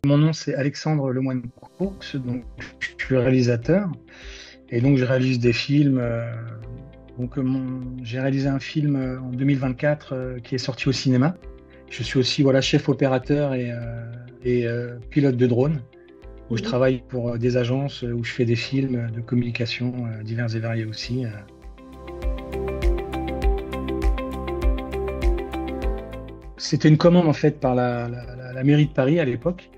Mon nom c'est Alexandre Lemoine-Coux, donc je suis réalisateur et donc je réalise des films. J'ai réalisé un film en 2024 qui est sorti au cinéma. Je suis aussi chef opérateur et pilote de drone où je travaille pour des agences où je fais des films de communication divers et variés aussi. C'était une commande en fait par la mairie de Paris à l'époque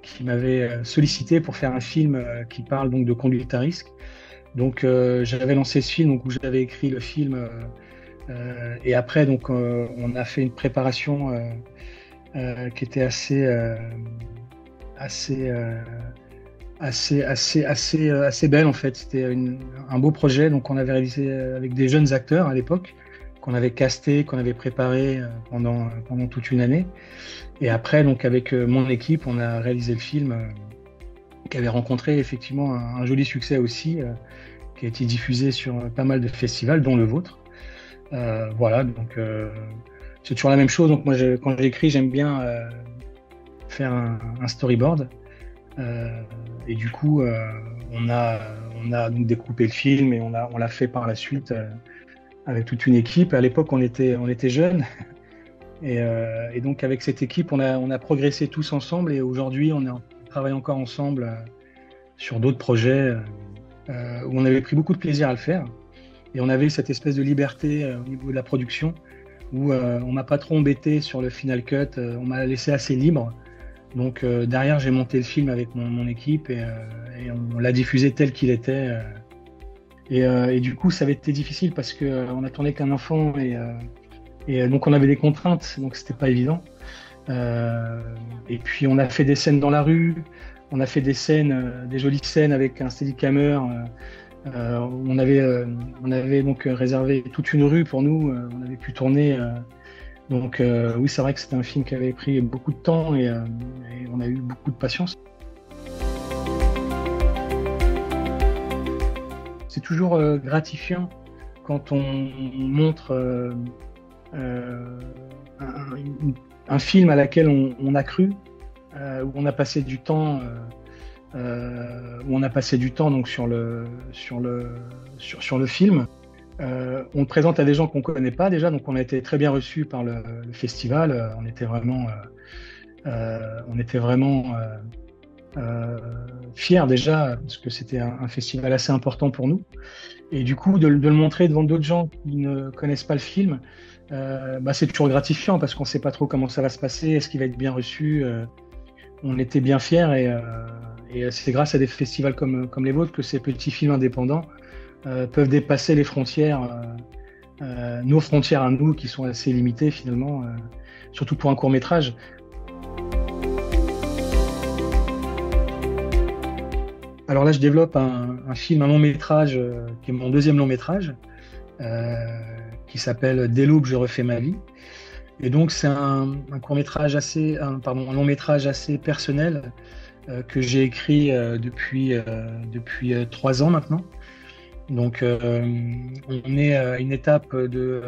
qui m'avait sollicité pour faire un film qui parle donc de conduite à risque. Donc j'avais lancé ce film où j'avais écrit le film et après donc on a fait une préparation qui était assez belle en fait. C'était un beau projet donc on avait réalisé avec des jeunes acteurs à l'époque qu'on avait casté, qu'on avait préparé pendant toute une année. Et après, donc avec mon équipe, on a réalisé le film qui avait rencontré effectivement un joli succès aussi, qui a été diffusé sur pas mal de festivals, dont le vôtre. Voilà, donc c'est toujours la même chose. Donc moi, quand j'écris, j'aime bien faire un storyboard. Et du coup, on a donc découpé le film et on l'a fait par la suite avec toute une équipe. À l'époque, on était jeunes. Et donc avec cette équipe, on a progressé tous ensemble et aujourd'hui on travaille encore ensemble sur d'autres projets où on avait pris beaucoup de plaisir à le faire. Et on avait cette espèce de liberté au niveau de la production où on m'a pas trop embêté sur le final cut, on m'a laissé assez libre. Donc derrière j'ai monté le film avec mon équipe et on l'a diffusé tel qu'il était. Et du coup ça avait été difficile parce qu'on a tourné qu'un enfant et donc on avait des contraintes, donc c'était pas évident. Et puis on a fait des scènes dans la rue, on a fait des jolies scènes avec un steadicammer. On avait donc réservé toute une rue pour nous, on avait pu tourner. Donc oui, c'est vrai que c'était un film qui avait pris beaucoup de temps et on a eu beaucoup de patience. C'est toujours gratifiant quand on montre un film à laquelle on a cru, où on a passé du temps, donc sur le film. On le présente à des gens qu'on ne connaît pas déjà, donc on a été très bien reçus par le festival. On était vraiment fiers déjà, parce que c'était un festival assez important pour nous. Et du coup, de le montrer devant d'autres gens qui ne connaissent pas le film, c'est toujours gratifiant parce qu'on ne sait pas trop comment ça va se passer, est-ce qu'il va être bien reçu. On était bien fiers et c'est grâce à des festivals comme les vôtres que ces petits films indépendants peuvent dépasser les frontières, nos frontières à nous qui sont assez limitées finalement, surtout pour un court-métrage. Alors là, je développe un long-métrage qui est mon deuxième long-métrage, qui s'appelle Dès l'aube, je refais ma vie. Et donc, c'est un long-métrage assez personnel que j'ai écrit depuis 3 ans maintenant. Donc, on est à une étape de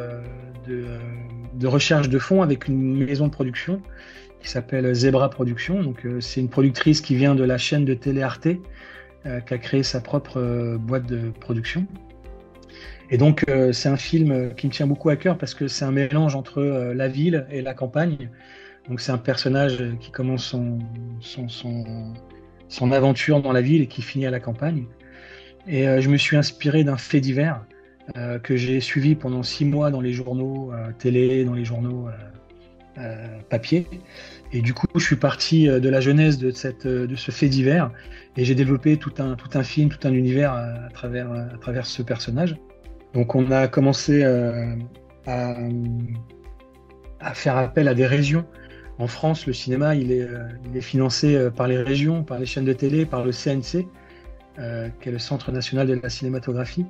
recherche de fonds avec une maison de production qui s'appelle Zebra Productions. Donc, c'est une productrice qui vient de la chaîne de télé Arte, qui a créé sa propre boîte de production. Et donc, c'est un film qui me tient beaucoup à cœur parce que c'est un mélange entre la ville et la campagne. Donc, c'est un personnage qui commence son aventure dans la ville et qui finit à la campagne. Et je me suis inspiré d'un fait divers que j'ai suivi pendant 6 mois dans les journaux télé, dans les journaux papier. Et du coup, je suis parti de la genèse de ce fait divers et j'ai développé tout un film, tout un univers à travers ce personnage. Donc, on a commencé à faire appel à des régions. En France, le cinéma, il est financé par les régions, par les chaînes de télé, par le CNC, qui est le Centre national de la cinématographie.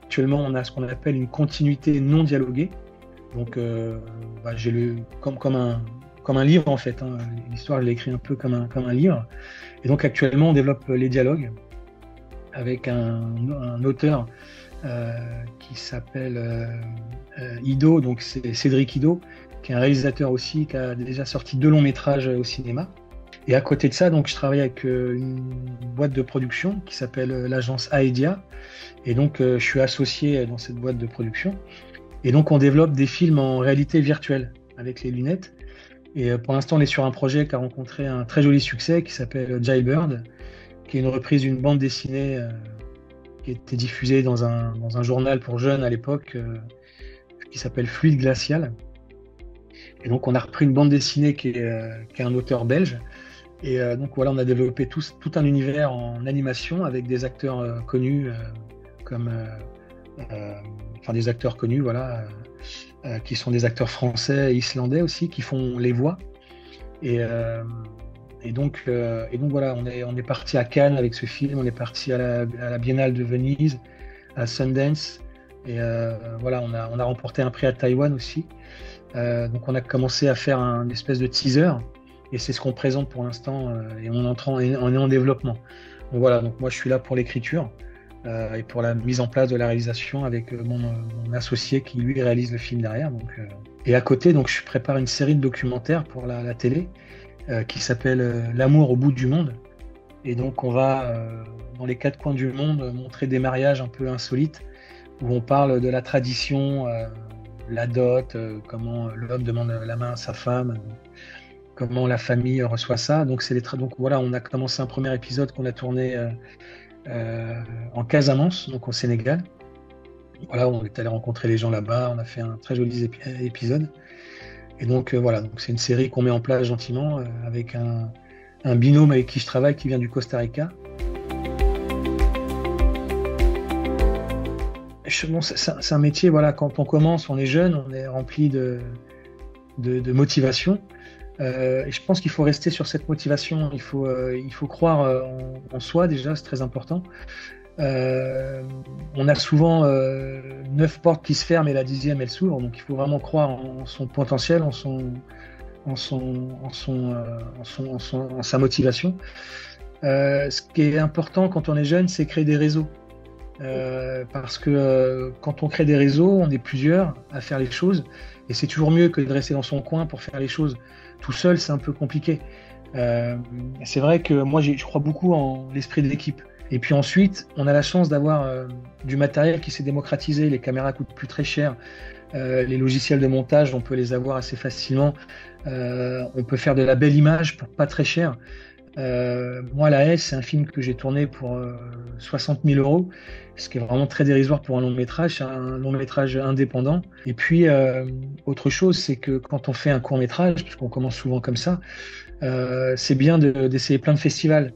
Actuellement, on a ce qu'on appelle une continuité non dialoguée. Donc, j'ai lu comme un livre en fait. L'histoire, je l'ai écrit un peu comme un livre. Et donc, actuellement, on développe les dialogues avec un auteur qui s'appelle Ido, donc c'est Cédric Ido, qui est un réalisateur aussi, qui a déjà sorti 2 longs métrages au cinéma. Et à côté de ça, donc, je travaille avec une boîte de production qui s'appelle l'agence Aedia. Et donc, je suis associé dans cette boîte de production. Et donc, on développe des films en réalité virtuelle avec les lunettes. Et pour l'instant, on est sur un projet qui a rencontré un très joli succès qui s'appelle Jailbird, qui est une reprise d'une bande dessinée qui était diffusée dans un journal pour jeunes à l'époque, qui s'appelle Fluide Glacial. Et donc, on a repris une bande dessinée qui est un auteur belge. Et donc, voilà, on a développé tout un univers en animation avec des acteurs connus, enfin des acteurs connus, voilà, qui sont des acteurs français et islandais aussi, qui font les voix. Et donc voilà, on est parti à Cannes avec ce film, on est parti à la Biennale de Venise, à Sundance, et voilà, on a remporté un prix à Taïwan aussi. Donc on a commencé à faire une espèce de teaser, et c'est ce qu'on présente pour l'instant, et on est en développement. Donc voilà, donc moi je suis là pour l'écriture et pour la mise en place de la réalisation avec mon associé qui lui réalise le film derrière. Donc, et à côté, donc je prépare une série de documentaires pour la télé qui s'appelle L'amour au bout du monde. Et donc on va dans les 4 coins du monde montrer des mariages un peu insolites où on parle de la tradition, la dot, comment l'homme demande la main à sa femme, comment la famille reçoit ça. Donc donc voilà, on a commencé un premier épisode qu'on a tourné en Casamance, donc au Sénégal. Voilà, on est allé rencontrer les gens là-bas, on a fait un très joli épisode. Et donc voilà, donc c'est une série qu'on met en place gentiment avec un binôme avec qui je travaille qui vient du Costa Rica. Bon, c'est un métier, voilà, quand on commence, on est jeune, on est rempli de motivation. Et je pense qu'il faut rester sur cette motivation, il faut croire en soi déjà, c'est très important. On a souvent 9 portes qui se ferment et la 10e elle s'ouvre, donc il faut vraiment croire en son potentiel, en sa motivation. Ce qui est important quand on est jeune, c'est créer des réseaux. Parce que quand on crée des réseaux, on est plusieurs à faire les choses, et c'est toujours mieux que de rester dans son coin pour faire les choses tout seul, c'est un peu compliqué. C'est vrai que moi je crois beaucoup en l'esprit de l'équipe. Et puis ensuite, on a la chance d'avoir du matériel qui s'est démocratisé, les caméras coûtent plus très cher, les logiciels de montage, on peut les avoir assez facilement, on peut faire de la belle image pour pas très cher. Moi, La Haie, c'est un film que j'ai tourné pour 60 000 €, ce qui est vraiment très dérisoire pour un long métrage. C'est un long métrage indépendant. Et puis, autre chose, c'est que quand on fait un court métrage, puisqu'on commence souvent comme ça, c'est bien d'essayer plein de festivals,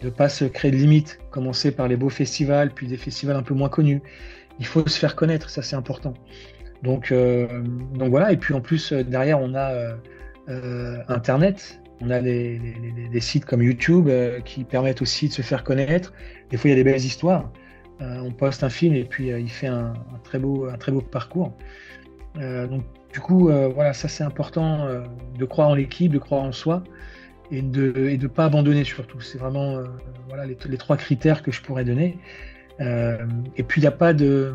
de ne pas se créer de limites, commencer par les beaux festivals, puis des festivals un peu moins connus. Il faut se faire connaître, ça c'est important. Donc voilà, et puis en plus, derrière, on a Internet. On a des sites comme YouTube qui permettent aussi de se faire connaître. Des fois, il y a des belles histoires. On poste un film et puis il fait un très beau parcours. Donc, du coup, voilà, ça c'est important de croire en l'équipe, de croire en soi et de pas abandonner surtout. C'est vraiment voilà, les 3 critères que je pourrais donner. Et puis, il n'y a pas de...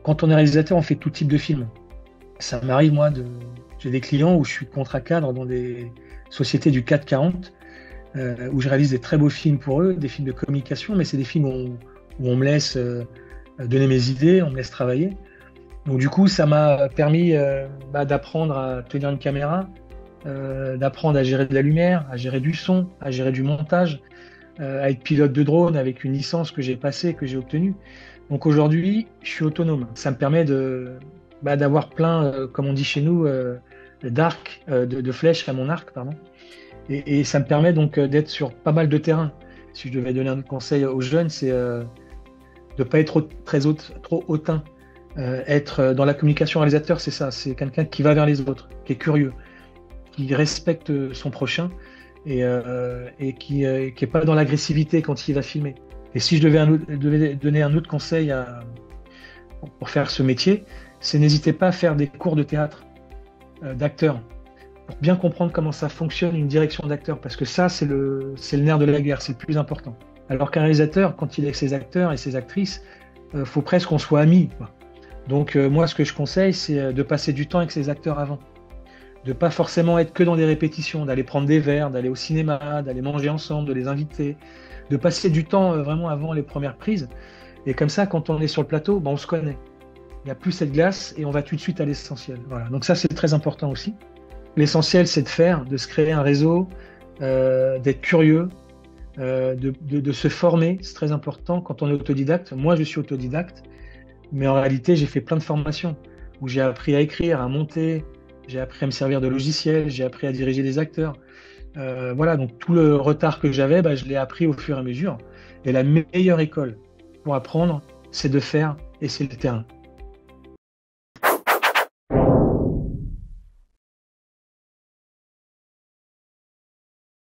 Quand on est réalisateur, on fait tout type de films. Ça m'arrive, moi, j'ai des clients où je suis contrat cadre dans des sociétés du CAC 40, où je réalise des très beaux films pour eux, des films de communication, mais c'est des films où on me laisse donner mes idées, on me laisse travailler. Donc du coup, ça m'a permis d'apprendre à tenir une caméra, d'apprendre à gérer de la lumière, à gérer du son, à gérer du montage, à être pilote de drone avec une licence que j'ai passée, que j'ai obtenue. Donc aujourd'hui, je suis autonome. Ça me permet d'avoir plein, comme on dit chez nous, d'arcs, de flèches à mon arc, pardon. Et ça me permet donc d'être sur pas mal de terrains. Si je devais donner un conseil aux jeunes, c'est de ne pas être trop hautain. Être dans la communication réalisateur, c'est ça, c'est quelqu'un qui va vers les autres, qui est curieux, qui respecte son prochain et qui est pas dans l'agressivité quand il va filmer. Et si je devais donner un autre conseil pour faire ce métier, c'est n'hésitez pas à faire des cours de théâtre, d'acteurs, pour bien comprendre comment ça fonctionne une direction d'acteur, parce que ça, c'est le nerf de la guerre, c'est le plus important. Alors qu'un réalisateur, quand il est avec ses acteurs et ses actrices, faut presque qu'on soit amis, quoi. Donc moi, ce que je conseille, c'est de passer du temps avec ses acteurs avant, de pas forcément être que dans des répétitions, d'aller prendre des verres, d'aller au cinéma, d'aller manger ensemble, de les inviter, de passer du temps vraiment avant les premières prises. Et comme ça, quand on est sur le plateau, ben, on se connaît. Il n'y a plus cette glace et on va tout de suite à l'essentiel. Voilà. Donc ça, c'est très important aussi. L'essentiel, c'est de faire, de se créer un réseau, d'être curieux, de se former. C'est très important quand on est autodidacte. Moi, je suis autodidacte, mais en réalité, j'ai fait plein de formations où j'ai appris à écrire, à monter, j'ai appris à me servir de logiciels, j'ai appris à diriger des acteurs. Voilà, donc tout le retard que j'avais, bah, je l'ai appris au fur et à mesure. Et la meilleure école pour apprendre, c'est de faire et c'est le terrain.